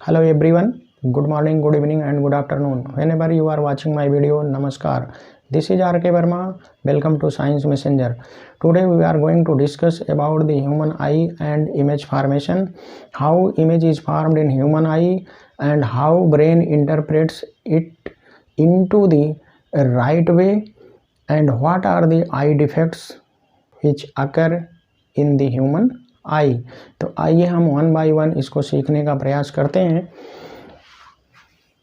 Hello everyone, good morning, good evening and good afternoon. Whenever you are watching my video, Namaskar. This is R.K. Verma. Welcome to Science Messenger. Today we are going to discuss about the human eye and image formation, how image is formed in human eye and how brain interprets it into the right way and what are the eye defects which occur in the human आई। तो आइए हम one by one इसको सीखने का प्रयास करते हैं।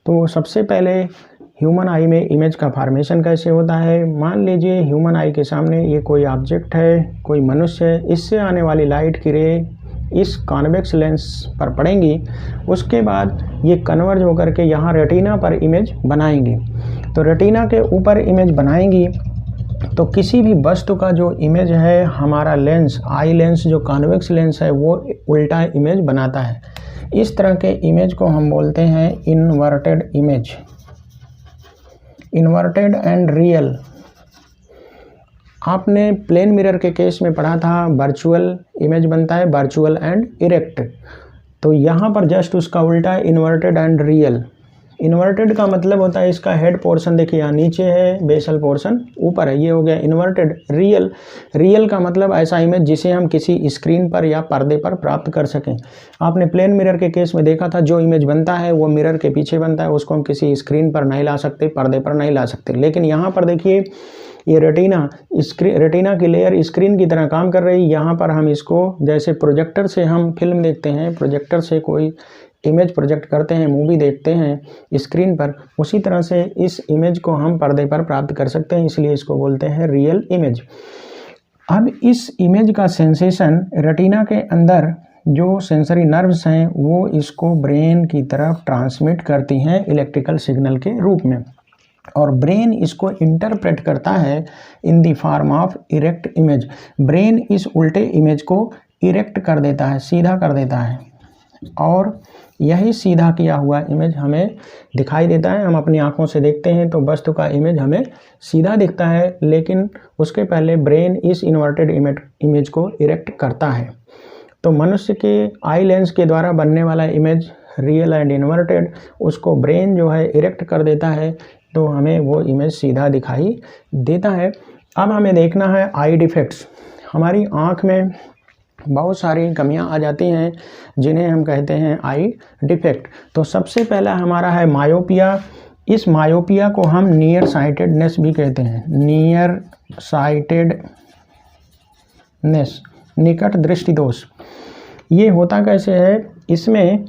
तो सबसे पहले ह्यूमन आई में इमेज का फॉर्मेशन कैसे होता है। मान लीजिए ह्यूमन आई के सामने ये कोई ऑब्जेक्ट है, कोई मनुष्य है, इससे आने वाली लाइट की रे इस कॉन्वेक्स लेंस पर पड़ेंगी, उसके बाद ये कन्वर्ज होकर के यहाँ रेटिना पर इमेज बनाएंगी। तो रेटिना के ऊपर इमेज बनाएंगी तो किसी भी वस्तु का जो इमेज है, हमारा लेंस आई लेंस जो कॉन्वेक्स लेंस है वो उल्टा इमेज बनाता है। इस तरह के इमेज को हम बोलते हैं inverted image, inverted and real. आपने प्लेन मिरर के केस में पढ़ा था वर्चुअल इमेज बनता है, वर्चुअल एंड इरेक्ट। तो यहाँ पर जस्ट उसका उल्टा इन्वर्टेड एंड रियल। इन्वर्टेड का मतलब होता है इसका हेड पोर्शन देखिए यहाँ नीचे है, बेसल पोर्शन ऊपर है, ये हो गया इन्वर्टेड। रियल, रियल का मतलब ऐसा इमेज जिसे हम किसी स्क्रीन पर या पर्दे पर प्राप्त कर सकें। आपने प्लेन मिरर के केस में देखा था जो इमेज बनता है वो मिरर के पीछे बनता है, उसको हम किसी स्क्रीन पर नहीं ला सकते, पर्दे पर नहीं ला सकते। लेकिन यहाँ पर देखिए ये रेटिना की लेयर स्क्रीन की तरह काम कर रही है। यहाँ पर हम इसको जैसे प्रोजेक्टर से हम फिल्म देखते हैं, प्रोजेक्टर से कोई इमेज प्रोजेक्ट करते हैं, मूवी देखते हैं स्क्रीन पर, उसी तरह से इस इमेज को हम पर्दे पर प्राप्त कर सकते हैं, इसलिए इसको बोलते हैं रियल इमेज। अब इस इमेज का सेंसेशन रेटिना के अंदर जो सेंसरी नर्व्स हैं वो इसको ब्रेन की तरफ ट्रांसमिट करती हैं इलेक्ट्रिकल सिग्नल के रूप में, और ब्रेन इसको इंटरप्रेट करता है in the form of erect image. Brain इस उल्टे इमेज को इरेक्ट कर देता है, सीधा कर देता है, और यही सीधा किया हुआ इमेज हमें दिखाई देता है। हम अपनी आंखों से देखते हैं तो वस्तु का इमेज हमें सीधा दिखता है, लेकिन उसके पहले ब्रेन इस इन्वर्टेड इमेज को इरेक्ट करता है। तो मनुष्य के आई लेंस के द्वारा बनने वाला इमेज रियल एंड इन्वर्टेड, उसको ब्रेन जो है इरेक्ट कर देता है, तो हमें वो इमेज सीधा दिखाई देता है। अब हमें देखना है आई डिफेक्ट्स। हमारी आँख में बहुत सारी कमियां आ जाती हैं जिन्हें हम कहते हैं आई डिफेक्ट। तो सबसे पहला हमारा है मायोपिया। इस मायोपिया को हम नियर साइटेडनेस भी कहते हैं, नियर साइटेडनेस, निकट दृष्टि दोष। ये होता कैसे है, इसमें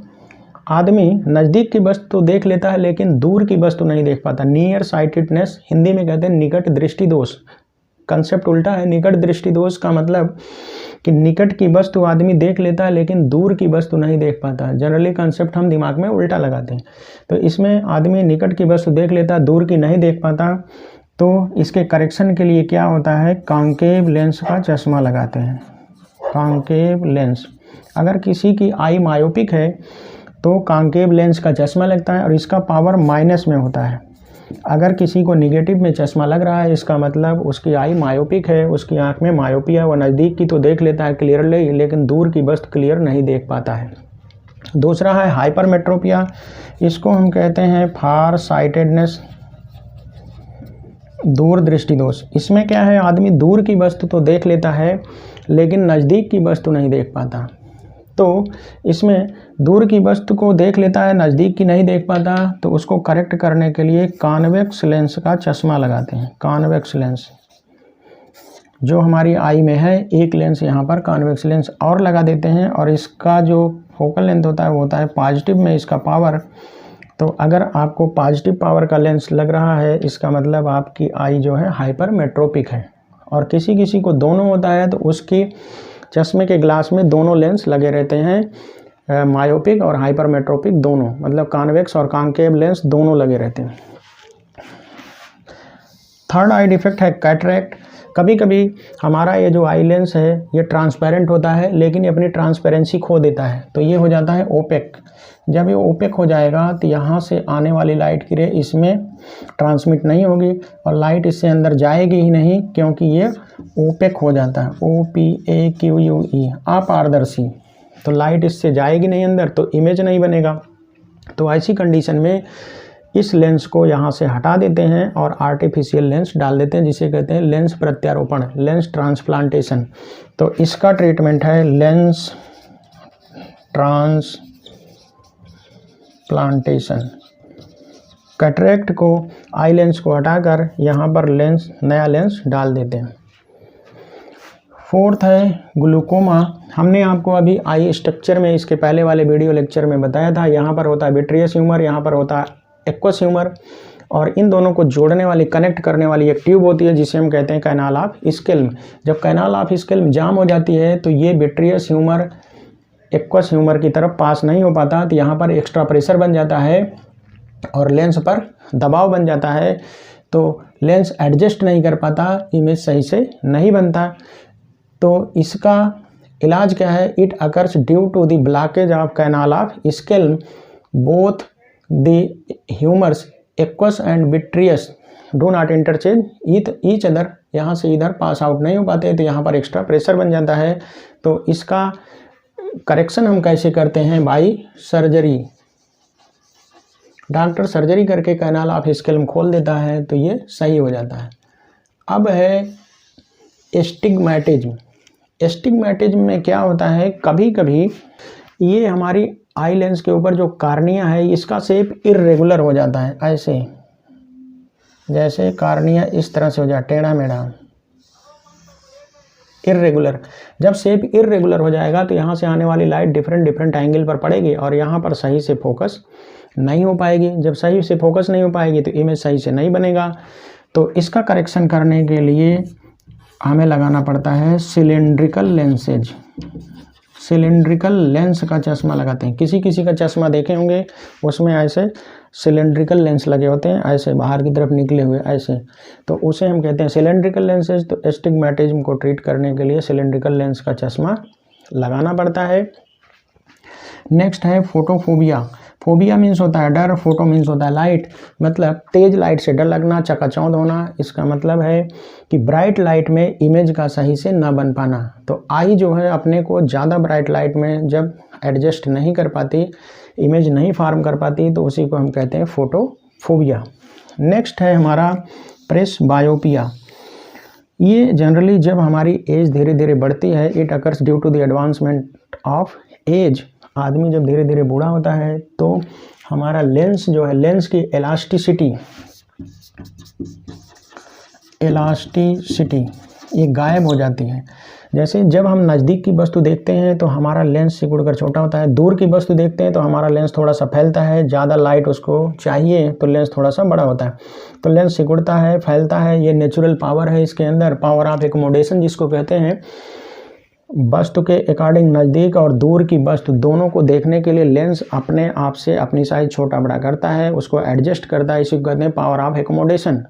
आदमी नज़दीक की वस्तु तो देख लेता है लेकिन दूर की वस्तु नहीं देख पाता। नियर साइटेडनेस हिंदी में कहते हैं निकट दृष्टि दोष। कंसेप्ट उल्टा है। निकट दृष्टि दोष का मतलब कि निकट की वस्तु आदमी देख लेता है लेकिन दूर की वस्तु नहीं देख पाता। जनरली कंसेप्ट हम दिमाग में उल्टा लगाते हैं। तो इसमें आदमी निकट की वस्तु देख लेता है, दूर की नहीं देख पाता। तो इसके करेक्शन के लिए क्या होता है, कॉन्केव लेंस का चश्मा लगाते हैं, कॉन्केव लेंस। अगर किसी की आई मायोपिक है तो कॉन्केव लेंस का चश्मा लगता है और इसका पावर माइनस में होता है। अगर किसी को निगेटिव में चश्मा लग रहा है, इसका मतलब उसकी आई मायोपिक है, उसकी आंख में मायोपिया, वो नज़दीक की तो देख लेता है क्लियरली लेकिन दूर की वस्तु क्लियर नहीं देख पाता है। दूसरा है हाइपरमेट्रोपिया। इसको हम कहते हैं फार साइटेडनेस, दूर दृष्टि दोष। इसमें क्या है, आदमी दूर की वस्तु तो देख लेता है लेकिन नज़दीक की वस्तु नहीं देख पाता। तो इसमें दूर की वस्तु को देख लेता है, नज़दीक की नहीं देख पाता। तो उसको करेक्ट करने के लिए कॉन्वेक्स लेंस का चश्मा लगाते हैं। कॉन्वेक्स लेंस जो हमारी आई में है, एक लेंस यहाँ पर कॉन्वेक्स लेंस और लगा देते हैं, और इसका जो फोकल लेंथ होता है वो होता है पॉजिटिव में इसका पावर। तो अगर आपको पॉजिटिव पावर का लेंस लग रहा है, इसका मतलब आपकी आई जो है हाइपरमेट्रोपिक है। और किसी किसी को दोनों होता है तो उसकी चश्मे के ग्लास में दोनों लेंस लगे रहते हैं, मायोपिक और हाइपरमेट्रोपिक दोनों, मतलब कॉन्वेक्स और कॉन्केव लेंस दोनों लगे रहते हैं। थर्ड आई डिफेक्ट है कैटरैक्ट। कभी कभी हमारा ये जो आई लेंस है ये ट्रांसपेरेंट होता है लेकिन ये अपनी ट्रांसपेरेंसी खो देता है, तो ये हो जाता है ओपेक। जब ये ओपेक हो जाएगा तो यहाँ से आने वाली लाइट की रे इसमें ट्रांसमिट नहीं होगी और लाइट इससे अंदर जाएगी ही नहीं, क्योंकि ये ओपेक हो जाता है, OPAQUE, अपारदर्शी। तो लाइट इससे जाएगी नहीं अंदर तो इमेज नहीं बनेगा। तो ऐसी कंडीशन में इस लेंस को यहाँ से हटा देते हैं और आर्टिफिशियल लेंस डाल देते हैं, जिसे कहते हैं लेंस प्रत्यारोपण, लेंस ट्रांसप्लांटेशन। तो इसका ट्रीटमेंट है लेंस ट्रांसप्लांटेशन। कैटरेक्ट को, आई लेंस को हटाकर यहाँ पर लेंस, नया लेंस डाल देते हैं। फोर्थ है ग्लूकोमा। हमने आपको अभी आई स्ट्रक्चर में इसके पहले वाले वीडियो लेक्चर में बताया था, यहाँ पर होता है विट्रियस ह्यूमर, यहाँ पर होता है एक्वस ह्यूमर, और इन दोनों को जोड़ने वाली, कनेक्ट करने वाली एक ट्यूब होती है जिसे हम कहते हैं कैनाल ऑफ स्केल्म। जब कैनाल ऑफ स्केल्म जाम हो जाती है तो ये विट्रियस ह्यूमर एक्वस ह्यूमर की तरफ पास नहीं हो पाता, तो यहाँ पर एक्स्ट्रा प्रेशर बन जाता है और लेंस पर दबाव बन जाता है, तो लेंस एडजस्ट नहीं कर पाता, इमेज सही से नहीं बनता। तो इसका इलाज क्या है? It occurs due to the blockage of canal of Schlemm, both the humours aqueous and vitreous do not interchange each other. यहाँ से इधर पास आउट नहीं हो पाते, तो यहाँ पर एक्स्ट्रा प्रेशर बन जाता है। तो इसका करेक्शन हम कैसे करते हैं? By surgery. डॉक्टर सर्जरी करके कैनाल ऑफ स्केल्म खोल देता है, तो ये सही हो जाता है। अब है एस्टिग्मेटिज्म। एस्टिग्मेटिज्म में क्या होता है, कभी कभी ये हमारी आई लेंस के ऊपर जो कार्निया है इसका शेप इर्रेगुलर हो जाता है, ऐसे जैसे कार्निया इस तरह से हो जाए, टेढ़ा मेढ़ा, इर्रेगुलर। जब शेप इर्रेगुलर हो जाएगा तो यहाँ से आने वाली लाइट डिफरेंट एंगल पर पड़ेगी और यहाँ पर सही से फोकस नहीं हो पाएगी। जब सही से फोकस नहीं हो पाएगी तो इमेज सही से नहीं बनेगा। तो इसका करेक्शन करने के लिए हमें लगाना पड़ता है सिलेंड्रिकल लेंसेज। सिलेंड्रिकल लेंस का चश्मा लगाते हैं। किसी किसी का चश्मा देखे होंगे, उसमें ऐसे सिलेंड्रिकल लेंस लगे होते हैं, ऐसे बाहर की तरफ निकले हुए ऐसे, तो उसे हम कहते हैं सिलेंड्रिकल लेंसेज। तो एस्टिग्मेटिज्म को ट्रीट करने के लिए सिलेंड्रिकल लेंस का चश्मा लगाना पड़ता है। नेक्स्ट है फोटोफोबिया। फोबिया मीन्स होता है डर, फोटो मीन्स होता है लाइट, मतलब तेज लाइट से डर लगना, चकाचौंध होना। इसका मतलब है कि ब्राइट लाइट में इमेज का सही से ना बन पाना। तो आई जो है अपने को ज़्यादा ब्राइट लाइट में जब एडजस्ट नहीं कर पाती, इमेज नहीं फॉर्म कर पाती, तो उसी को हम कहते हैं फोटोफोबिया। नेक्स्ट है हमारा प्रेसबायोपिया। ये जनरली जब हमारी एज धीरे धीरे बढ़ती है, it occurs due to the advancement of age. आदमी जब धीरे धीरे बूढ़ा होता है तो हमारा लेंस जो है, लेंस की इलास्टिसिटी ये गायब हो जाती है। जैसे जब हम नज़दीक की वस्तु देखते हैं तो हमारा लेंस सिकुड़कर छोटा होता है, दूर की वस्तु देखते हैं तो हमारा लेंस थोड़ा सा फैलता है, ज़्यादा लाइट उसको चाहिए तो लेंस थोड़ा सा बड़ा होता है। तो लेंस सिकुड़ता है, फैलता है, ये नेचुरल पावर है इसके अंदर, पावर ऑफ एकोमोडेशन जिसको कहते हैं। वस्तु के अकॉर्डिंग नज़दीक और दूर की वस्तु दोनों को देखने के लिए लेंस अपने आप से अपनी साइज छोटा बड़ा करता है, उसको एडजस्ट करता है, इसी को कहते हैं पावर ऑफ एकोमोडेशन।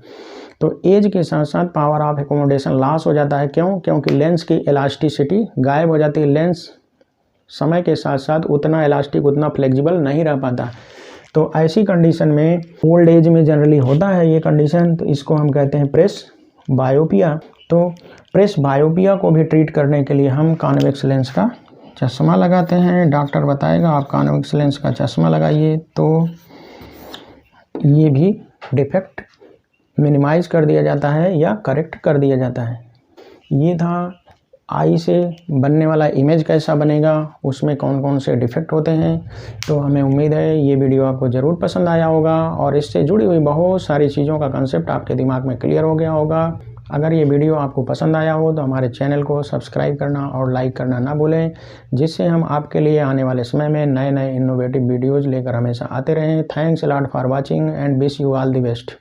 तो एज के साथ साथ पावर ऑफ एकोमोडेशन लॉस हो जाता है। क्यों? क्योंकि लेंस की इलास्टिसिटी गायब हो जाती है। लेंस समय के साथ साथ उतना इलास्टिक, उतना फ्लेक्सिबल नहीं रह पाता। तो ऐसी कंडीशन में ओल्ड एज में जनरली होता है ये कंडीशन, तो इसको हम कहते हैं प्रेसबायोपिया। तो प्रेसबायोपिया को भी ट्रीट करने के लिए हम कॉन्वेक्स लेंस का चश्मा लगाते हैं। डॉक्टर बताएगा आप कॉन्वेक्स लेंस का चश्मा लगाइए, तो ये भी डिफेक्ट मिनिमाइज कर दिया जाता है या करेक्ट कर दिया जाता है। ये था आई से बनने वाला इमेज कैसा बनेगा, उसमें कौन कौन से डिफेक्ट होते हैं। तो हमें उम्मीद है ये वीडियो आपको ज़रूर पसंद आया होगा और इससे जुड़ी हुई बहुत सारी चीज़ों का कंसेप्ट आपके दिमाग में क्लियर हो गया होगा। अगर ये वीडियो आपको पसंद आया हो तो हमारे चैनल को सब्सक्राइब करना और लाइक करना ना भूलें, जिससे हम आपके लिए आने वाले समय में नए नए इनोवेटिव वीडियोज़ लेकर हमेशा आते रहें। Thanks a lot for watching and wish you all the best.